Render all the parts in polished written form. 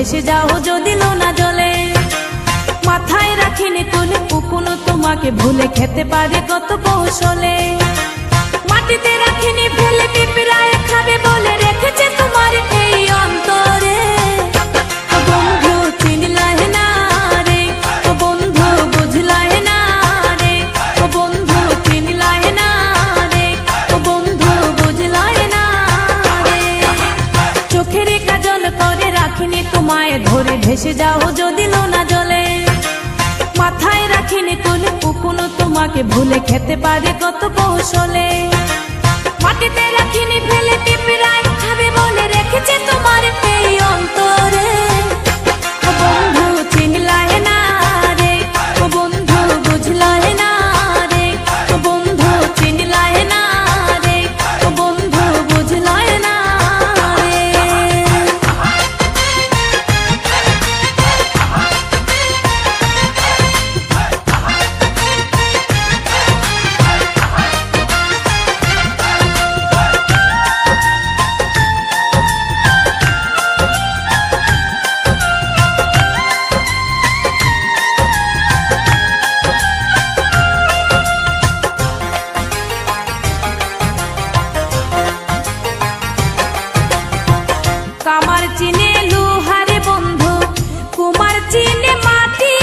ভেসে যাও যদি লোনা জলে। মাথায় রাখিনি তুলে কখনো তোমাকে ভুলে খেতে পারে কত কৌশলে। মাটিতে রাখিনি ফেলে পিঁপড়ায় খাবে বলে রেখেছে তোমার এই অন্তরে। ও বন্ধু চিনলাহে না রে, ও বন্ধু বুঝলাহে না রে, ও বন্ধু চিনলাহে না রে, ও বন্ধু বুঝলাহে না রে। চোখের কাজল করে রাখিনি তোমায় ধরে ভেসে যাও যদি লোনা জলে। মাথায় রাখিনি তুলে কখনো তোমাকে ভুলে খেতে পারে কত কৌশলে। মাটিতে রাখিনি ফেলে পিঁপড়ায় খাবে বলে রেখেছে তোমার এই অন্তরে। ও বন্ধু চিনলাহে না রে, ও বন্ধু বুঝলাহে না রে, ও বন্ধু চিনলাহে না রে, ও বন্ধু বুঝলাহে না রে। কামার চিনে লোহারে বন্ধু, কুমার চিনে মাটি।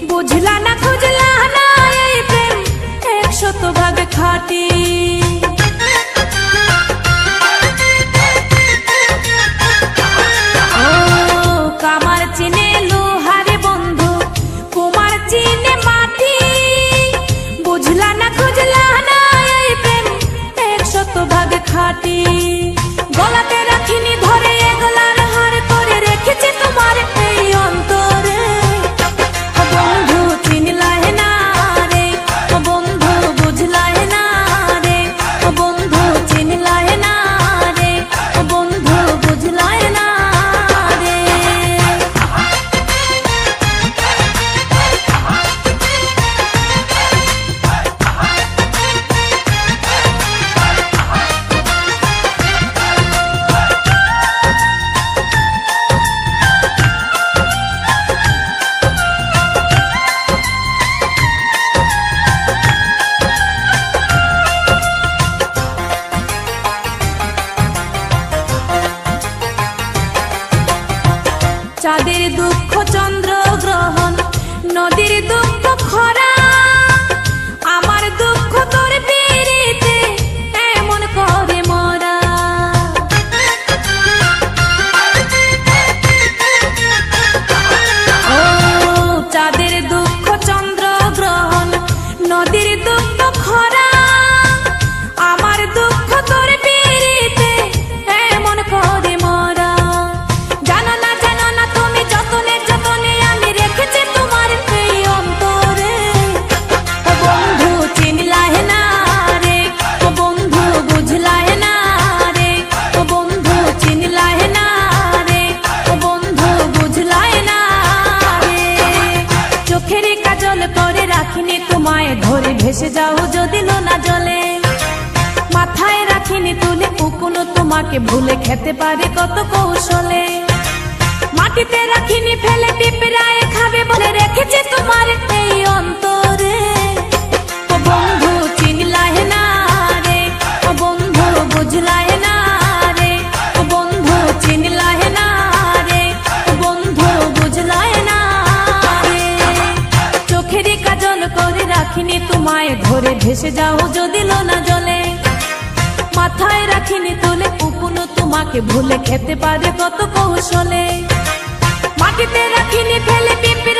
বুঝলা না খুঁজলা না এই প্রেম 100% খাঁটি। ও কামার চিনে লোহারে বন্ধু, কুমার চিনে মাটি। বুঝলা না খুঁজলা না এই প্রেম 100% খাঁটি। গলাতে রাখিনি ধরে এগলার হার করে রেখেছে তোমার এই অন্তরে। ও বন্ধু চিনলাহে না রে, ও বন্ধু বুঝলাহে না রে, ও বন্ধু চিনলাহে না রে, ও বন্ধু বুঝলাহে না রে। চাঁদের দুঃখ চন্দ্র গ্রহণ, নদীর দুঃখ খরা। আমার দুঃখ তোর পিরিতে এমন করে মরা। ও চাঁদের দুঃখ চন্দ্র গ্রহণ, নদীর দুঃখ খরা। আমার দুঃখ তোর পিরিতে এমন করে মরা। জানো না জানো না তুমি যতনে যতনে আমি রেখেছি তোমার এই অন্তরে। ও বন্ধু চিনলাহে না রে, ও বন্ধু বুঝলাহে না রে, ও বন্ধু চিনলাহে না রে, ও বন্ধু বুঝলাহে না রে। চোখের কাজল করে রাখিনি তোমায় ধরে ভেসে যাও যদি লোনা জলে। মাথায় রাখিনি তুলে কখনো তোমাকে ভুলে খেতে পারে কত কৌশলে। মাটিতে রাখিনি ফেলে পিঁপড়ায় খাবে বলে রেখেছে তোমার এই অন্তরে। ও বন্ধু চিনলাহে না রে, ও বন্ধু বুঝলাহে না রে, ও বন্ধু চিনলাহে না রে, ও বন্ধু বুঝলাহে না রে। চোখের কাজল করে রাখিনি তোমায় ধরে ভেসে যাও যদি লোনা জলে। মাথায় রাখিনি তুলে কখনো তোমাকে ভুলে খেতে পারে কত কৌশলে। মাটিতে রাখিনি ফেলে পিঁপড়ে